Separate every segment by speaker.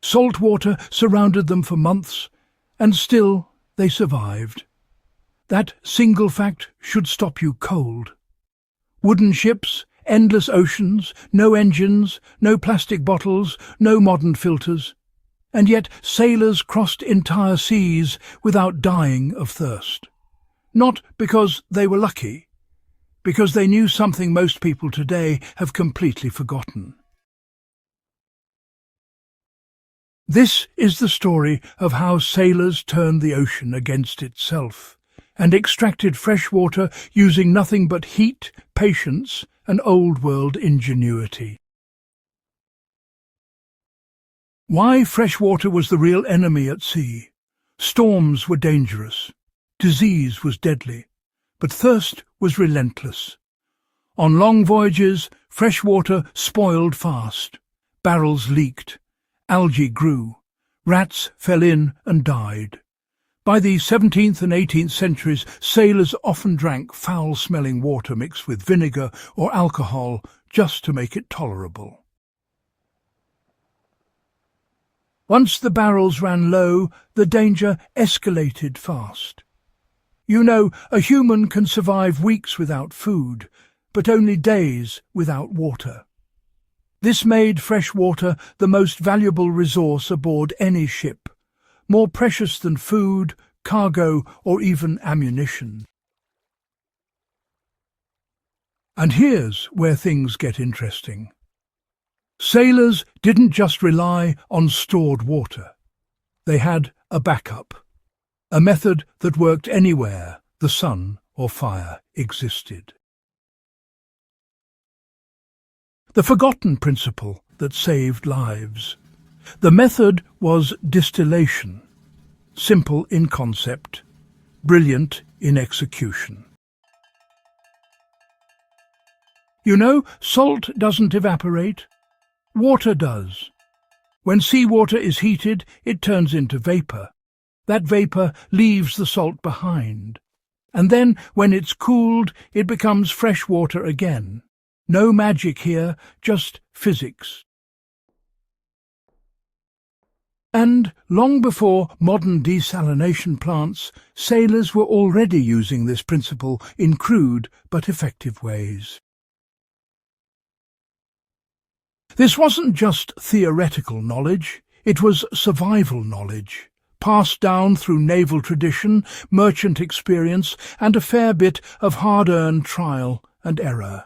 Speaker 1: Salt water surrounded them for months, and still they survived. That single fact should stop you cold. Wooden ships, endless oceans, no engines, no plastic bottles, no modern filters. And yet sailors crossed entire seas without dying of thirst. Not because they were lucky, because they knew something most people today have completely forgotten. This is the story of how sailors turned the ocean against itself and extracted fresh water using nothing but heat, patience, and old-world ingenuity. Why fresh water was the real enemy at sea. Storms were dangerous. Disease was deadly. But thirst was relentless. On long voyages, fresh water spoiled fast. Barrels leaked. Algae grew. Rats fell in and died. By the 17th and 18th centuries, sailors often drank foul-smelling water mixed with vinegar or alcohol just to make it tolerable. Once the barrels ran low, the danger escalated fast. You know, a human can survive weeks without food, but only days without water. This made fresh water the most valuable resource aboard any ship, more precious than food, cargo, or even ammunition. And here's where things get interesting. Sailors didn't just rely on stored water. They had a backup, a method that worked anywhere the sun or fire existed. The forgotten principle that saved lives. The method was distillation, simple in concept, brilliant in execution. You know, salt doesn't evaporate. Water does. When seawater is heated, it turns into vapor. That vapor leaves the salt behind. And then, when it's cooled, it becomes fresh water again. No magic here, just physics. And long before modern desalination plants, sailors were already using this principle in crude but effective ways. This wasn't just theoretical knowledge, it was survival knowledge, passed down through naval tradition, merchant experience, and a fair bit of hard-earned trial and error.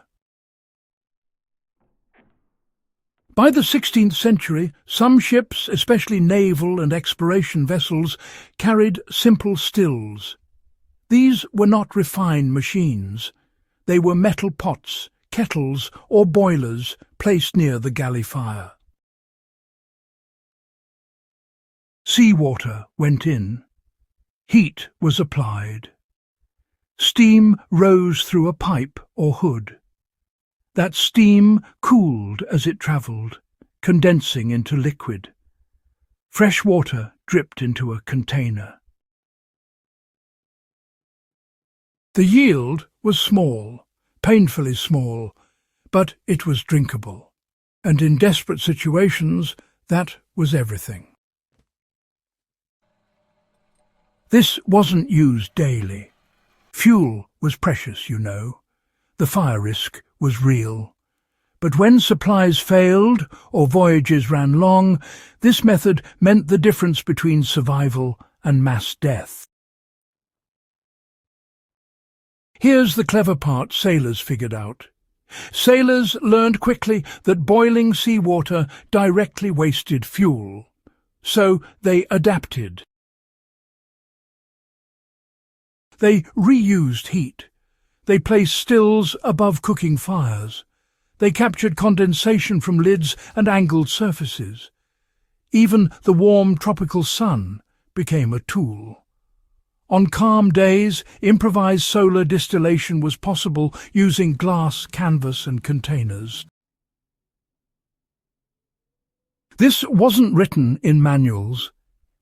Speaker 1: By the 16th century, some ships, especially naval and exploration vessels, carried simple stills. These were not refined machines. They were metal pots, kettles, or boilers placed near the galley fire. Seawater went in. Heat was applied. Steam rose through a pipe or hood. That steam cooled as it travelled, condensing into liquid. Fresh water dripped into a container. The yield was small, painfully small, but it was drinkable, and in desperate situations that was everything. This wasn't used daily. Fuel was precious, you know. The fire risk was real. But when supplies failed or voyages ran long, this method meant the difference between survival and mass death. Here's the clever part sailors figured out. Sailors learned quickly that boiling seawater directly wasted fuel, so they adapted. They reused heat. They placed stills above cooking fires. They captured condensation from lids and angled surfaces. Even the warm tropical sun became a tool. On calm days, improvised solar distillation was possible using glass, canvas and containers. This wasn't written in manuals.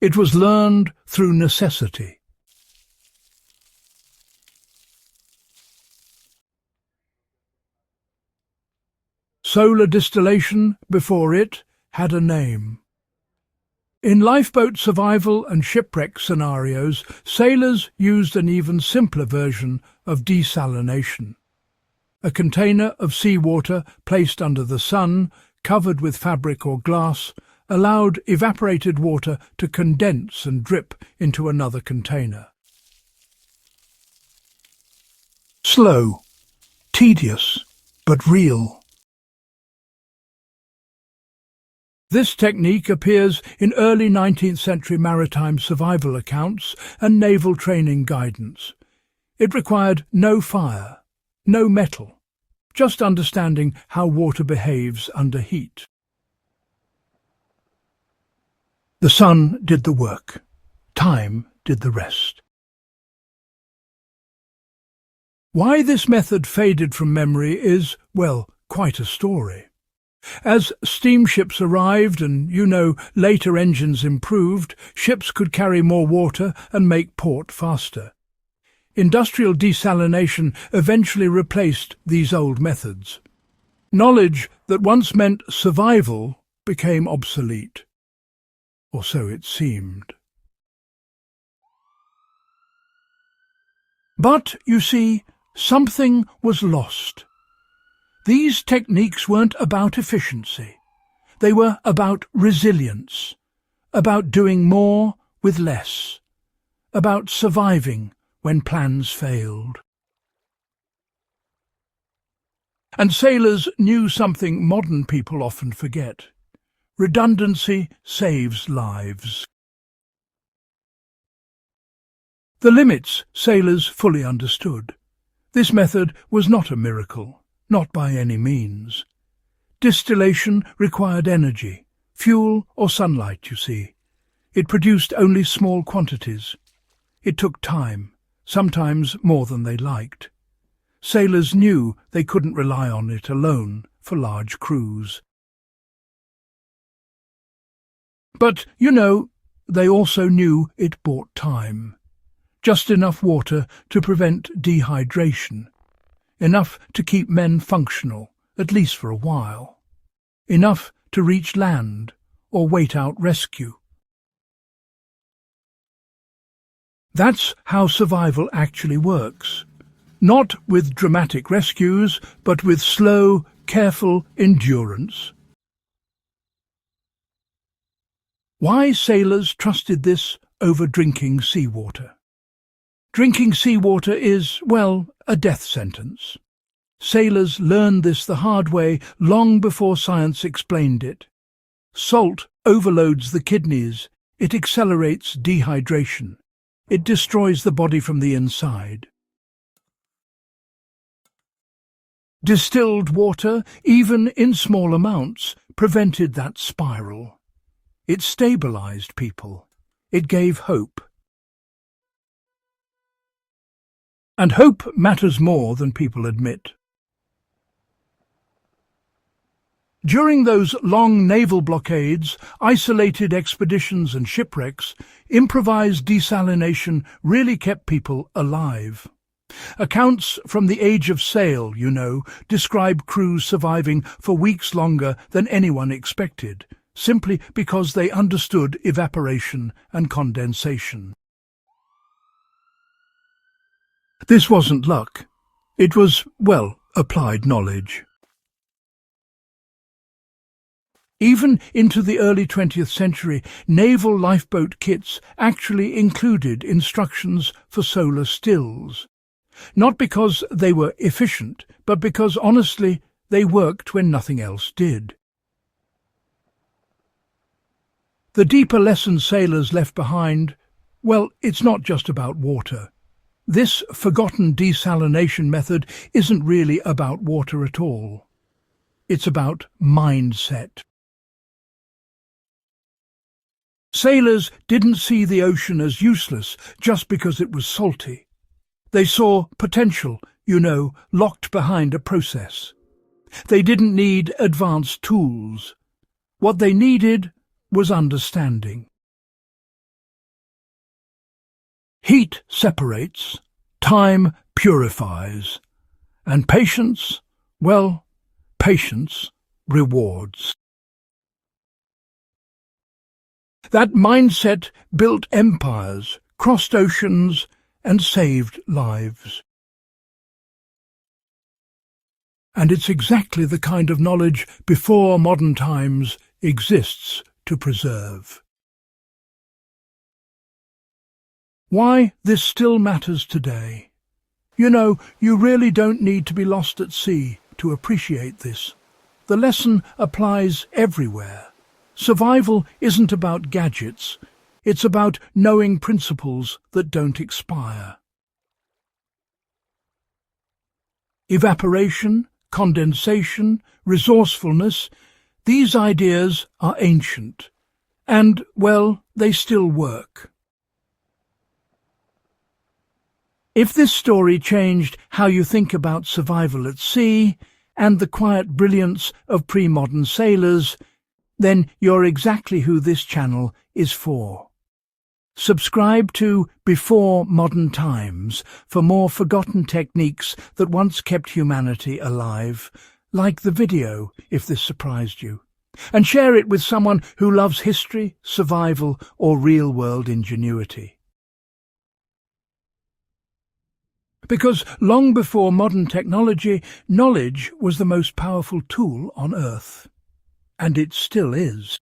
Speaker 1: It was learned through necessity. Solar distillation, before it, had a name. In lifeboat survival and shipwreck scenarios, sailors used an even simpler version of desalination. A container of seawater placed under the sun, covered with fabric or glass, allowed evaporated water to condense and drip into another container. Slow, tedious, but real. This technique appears in early 19th century maritime survival accounts and naval training guidance. It required no fire, no metal, just understanding how water behaves under heat. The sun did the work. Time did the rest. Why this method faded from memory is, well, quite a story. As steamships arrived and, later engines improved, ships could carry more water and make port faster. Industrial desalination eventually replaced these old methods. Knowledge that once meant survival became obsolete. Or so it seemed. But, you see, something was lost. These techniques weren't about efficiency. They were about resilience, about doing more with less, about surviving when plans failed. And sailors knew something modern people often forget. Redundancy saves lives. The limits sailors fully understood. This method was not a miracle, not by any means. Distillation required energy, fuel or sunlight, you see. It produced only small quantities. It took time, sometimes more than they liked. Sailors knew they couldn't rely on it alone for large crews. But, they also knew it bought time. Just enough water to prevent dehydration. Enough to keep men functional, at least for a while. Enough to reach land or wait out rescue. That's how survival actually works. Not with dramatic rescues, but with slow, careful endurance. Why sailors trusted this over drinking seawater? Drinking seawater is, well, a death sentence. Sailors learned this the hard way long before science explained it. Salt overloads the kidneys. It accelerates dehydration. It destroys the body from the inside. Distilled water, even in small amounts, prevented that spiral. It stabilized people. It gave hope. And hope matters more than people admit. During those long naval blockades, isolated expeditions and shipwrecks, improvised desalination really kept people alive. Accounts from the age of sail, describe crews surviving for weeks longer than anyone expected, simply because they understood evaporation and condensation. This wasn't luck. It was, well, applied knowledge. Even into the early 20th century, naval lifeboat kits actually included instructions for solar stills. Not because they were efficient, but because, honestly, they worked when nothing else did. The deeper lesson sailors left behind, well, it's not just about water. This forgotten desalination method isn't really about water at all. It's about mindset. Sailors didn't see the ocean as useless just because it was salty. They saw potential, locked behind a process. They didn't need advanced tools. What they needed was understanding. Heat separates, time purifies, and patience, well, patience rewards. That mindset built empires, crossed oceans, and saved lives. And it's exactly the kind of knowledge before modern times exists to preserve. Why this still matters today. You know, you really don't need to be lost at sea to appreciate this. The lesson applies everywhere. Survival isn't about gadgets. It's about knowing principles that don't expire. Evaporation, condensation, resourcefulness, these ideas are ancient. And, well, they still work. If this story changed how you think about survival at sea and the quiet brilliance of pre-modern sailors, then you're exactly who this channel is for. Subscribe to Before Modern Times for more forgotten techniques that once kept humanity alive, like the video if this surprised you, and share it with someone who loves history, survival, or real-world ingenuity. Because long before modern technology, knowledge was the most powerful tool on Earth. And it still is.